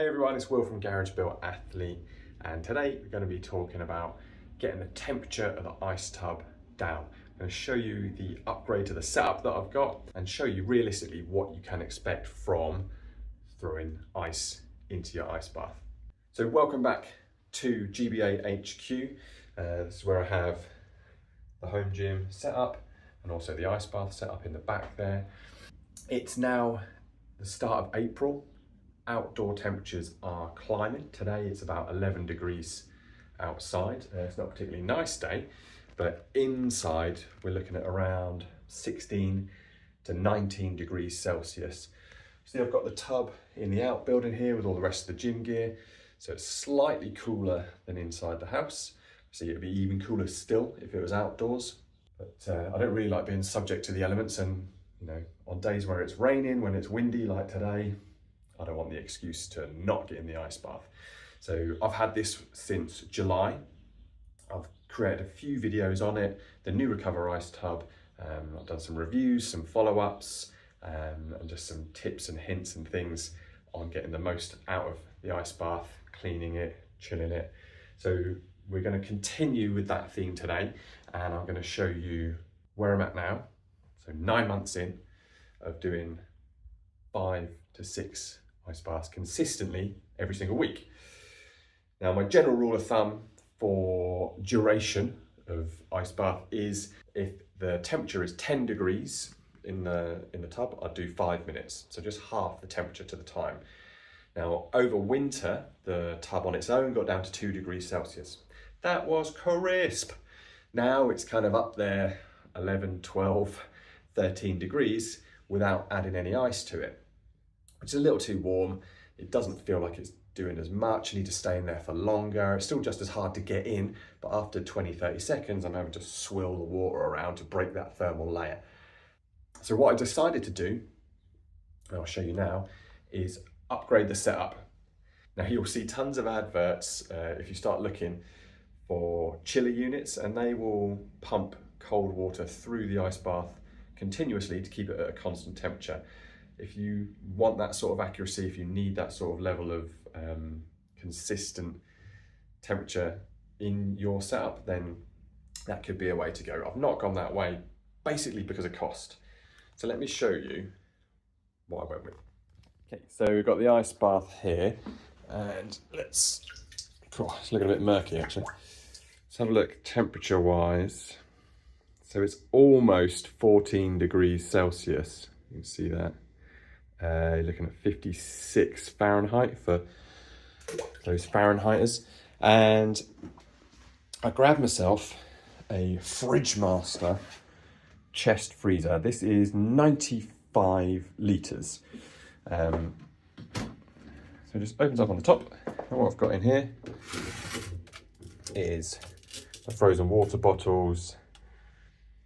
Hey everyone, it's Will from Garage Built Athlete, and today we're going to be talking about getting the temperature of the ice tub down. I'm going to show you the upgrade to the setup that I've got and show you realistically what you can expect from throwing ice into your ice bath. So welcome back to GBA HQ. This is where I have the home gym set up and also the ice bath set up in the back there. It's now the start of April. Outdoor temperatures are climbing. Today it's about 11 degrees outside. It's not a particularly nice day, but inside we're looking at around 16 to 19 degrees Celsius. See, I've got the tub in the outbuilding here with all the rest of the gym gear, so it's slightly cooler than inside the house. So it'd be even cooler still if it was outdoors, but I don't really like being subject to the elements, and on days where it's raining, when it's windy like today, I don't want the excuse to not get in the ice bath. So I've had this since July. I've created a few videos on it, the Nurecover ice tub. I've done some reviews, some follow-ups, and just some tips and hints and things on getting the most out of the ice bath, cleaning it, chilling it. So we're going to continue with that theme today, and I'm going to show you where I'm at now. So 9 months in of doing 5 to 6 ice baths consistently every single week. Now, my general rule of thumb for duration of ice bath is if the temperature is 10 degrees in the tub, I'd do 5 minutes. So just half the temperature to the time. Now, over winter, the tub on its own got down to 2 degrees Celsius. That was crisp. Now it's kind of up there, 11, 12, 13 degrees without adding any ice to it. It's a little too warm. It doesn't feel like it's doing as much. You need to stay in there for longer. It's still just as hard to get in, but after 20, 30 seconds, I'm having to swill the water around to break that thermal layer. So what I decided to do, and I'll show you now, is upgrade the setup. Now you'll see tons of adverts if you start looking for chiller units, and they will pump cold water through the ice bath continuously to keep it at a constant temperature. If you want that sort of accuracy, if you need that sort of level of consistent temperature in your setup, then that could be a way to go. I've not gone that way, basically because of cost. So let me show you what I went with. Okay, so we've got the ice bath here, and it's looking a bit murky actually. Let's have a look temperature-wise. So it's almost 14 degrees Celsius. You can see that. You're looking at 56 Fahrenheit for those Fahrenheiters. And I grabbed myself a Fridge Master chest freezer. This is 95 litres. So it just opens up on the top. And what I've got in here is the frozen water bottles,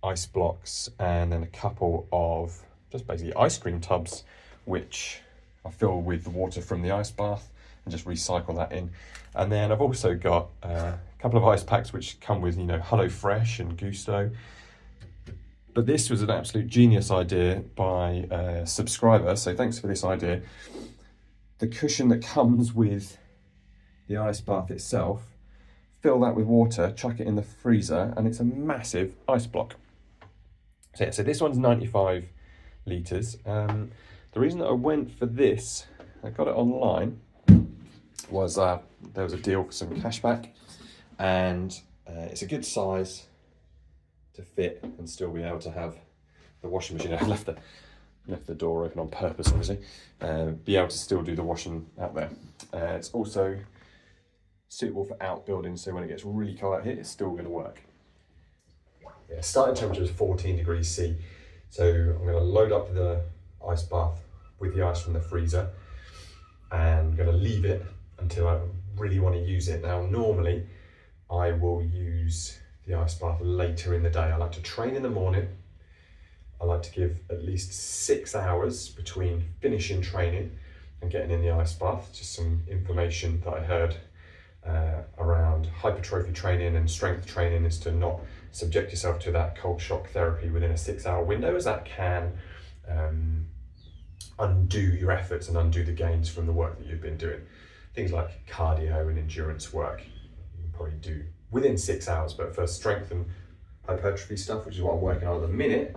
ice blocks, and then a couple of just basically ice cream tubs, which I fill with the water from the ice bath and just recycle that in. And then I've also got a couple of ice packs which come with, Hello Fresh and Gusto. But this was an absolute genius idea by a subscriber, so thanks for this idea. The cushion that comes with the ice bath itself, fill that with water, chuck it in the freezer, and it's a massive ice block. So yeah, so this one's 95 litres. The reason that I went for this, I got it online, was there was a deal for some cash back, and it's a good size to fit and still be able to have the washing machine. I left the door open on purpose, obviously. Be able to still do the washing out there. It's also suitable for outbuilding, so when it gets really cold out here, it's still going to work. Yeah, starting temperature is 14 degrees C. So I'm going to load up the ice bath with the ice from the freezer, and I'm going to leave it until I really want to use it. Now, normally I will use the ice bath later in the day. I like to train in the morning. I like to give at least 6 hours between finishing training and getting in the ice bath. Just some information that I heard around hypertrophy training and strength training is to not subject yourself to that cold shock therapy within a 6 hour window, as that can undo your efforts and undo the gains from the work that you've been doing. Things like cardio and endurance work, you can probably do within 6 hours, but for strength and hypertrophy stuff, which is what I'm working on at the minute,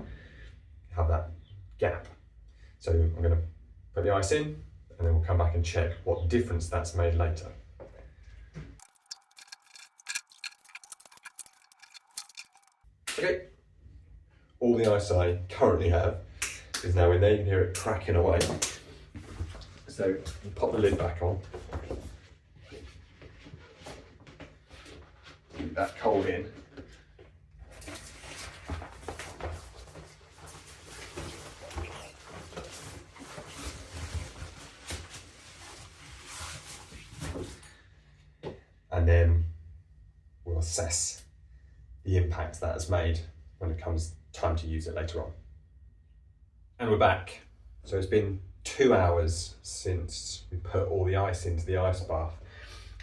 have that gap. So I'm going to put the ice in, and then we'll come back and check what difference that's made later. Okay, all the ice I currently have is now in there. You can hear it cracking away. So you pop the lid back on. Keep that cold in. And then we'll assess the impact that has made when it comes time to use it later on. And we're back. So it's been 2 hours since we put all the ice into the ice bath.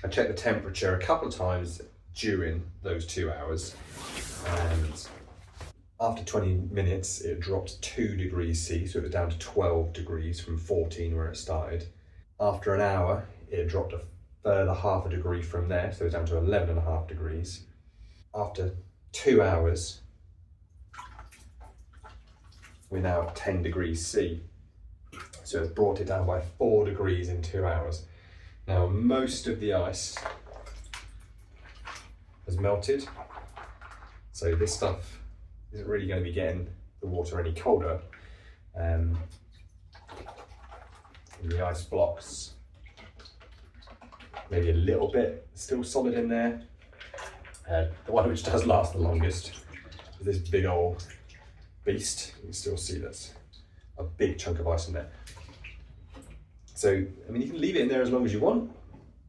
I checked the temperature a couple of times during those 2 hours, and after 20 minutes it dropped 2 degrees C, so it was down to 12 degrees from 14 where it started. After an hour it dropped a further half a degree from there, so it was down to 11.5 degrees. After 2 hours, we're now at 10 degrees C. So it's brought it down by 4 degrees in 2 hours. Now, most of the ice has melted. So this stuff isn't really going to be getting the water any colder. And the ice blocks, maybe a little bit still solid in there. The one which does last the longest is this big old beast. You can still see that's a big chunk of ice in there. So, I mean, you can leave it in there as long as you want,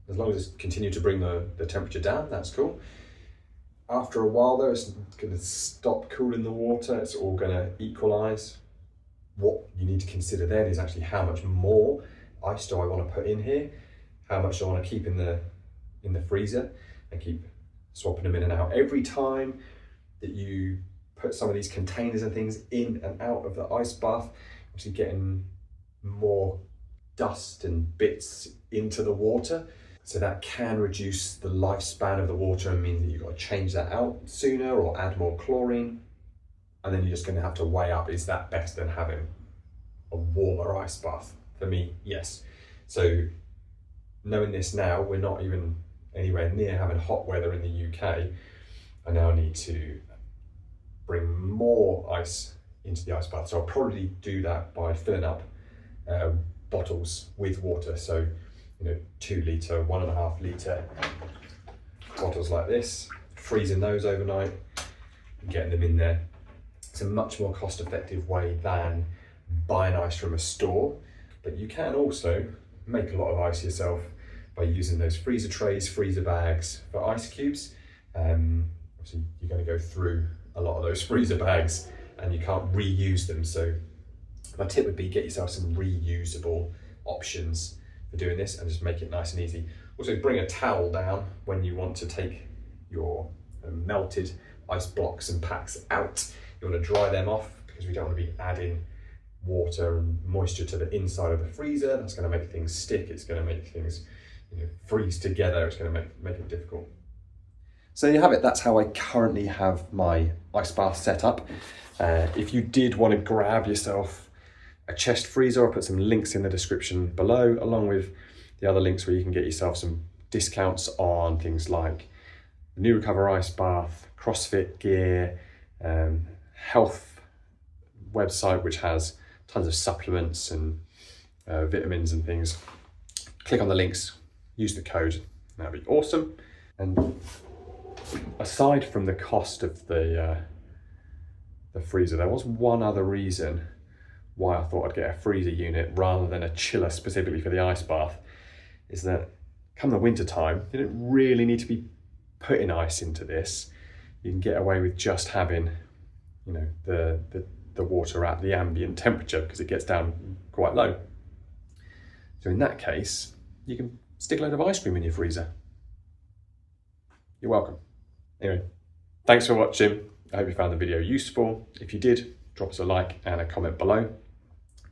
as long as it's continued to bring the temperature down, that's cool. After a while though, it's going to stop cooling the water, it's all going to equalise. What you need to consider then is actually how much more ice do I want to put in here, how much do I want to keep in the freezer, and keep swapping them in and out. Every time that you put some of these containers and things in and out of the ice bath, actually getting more dust and bits into the water. So that can reduce the lifespan of the water and means that you've got to change that out sooner or add more chlorine. And then you're just going to have to weigh up, is that better than having a warmer ice bath? For me, yes. So knowing this now, we're not even anywhere near having hot weather in the UK. I now need to bring more ice into the ice bath. So I'll probably do that by filling up bottles with water. So, 2 litre, 1.5 litre bottles like this, freezing those overnight and getting them in there. It's a much more cost effective way than buying ice from a store, but you can also make a lot of ice yourself by using those freezer trays, freezer bags for ice cubes. Obviously you're going to go through a lot of those freezer bags and you can't reuse them. So my tip would be get yourself some reusable options for doing this and just make it nice and easy. Also bring a towel down when you want to take your melted ice blocks and packs out. You want to dry them off because we don't want to be adding water and moisture to the inside of the freezer. That's going to make things stick. It's going to make things freeze together. It's going to make it difficult. So there you have it. That's how I currently have my ice bath set up. If you did want to grab yourself a chest freezer, I'll put some links in the description below, along with the other links where you can get yourself some discounts on things like the Nurecover ice bath, CrossFit gear, health website which has tons of supplements and vitamins and things. Click on the links, use the code, that'd be awesome. And aside from the cost of the freezer, there was one other reason why I thought I'd get a freezer unit rather than a chiller specifically for the ice bath, is that come the winter time, you don't really need to be putting ice into this. You can get away with just having, the water at the ambient temperature because it gets down quite low. So in that case, you can stick a load of ice cream in your freezer. You're welcome. Anyway, thanks for watching. I hope you found the video useful. If you did, drop us a like and a comment below.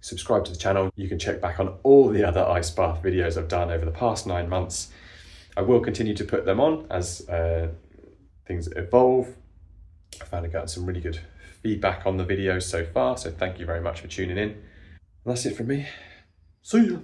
subscribe to the channel. You can check back on all the other ice bath videos I've done over the past 9 months. I will continue to put them on as things evolve. I found I've gotten some really good feedback on the videos so far, so thank you very much for tuning in. And that's it from me. See ya.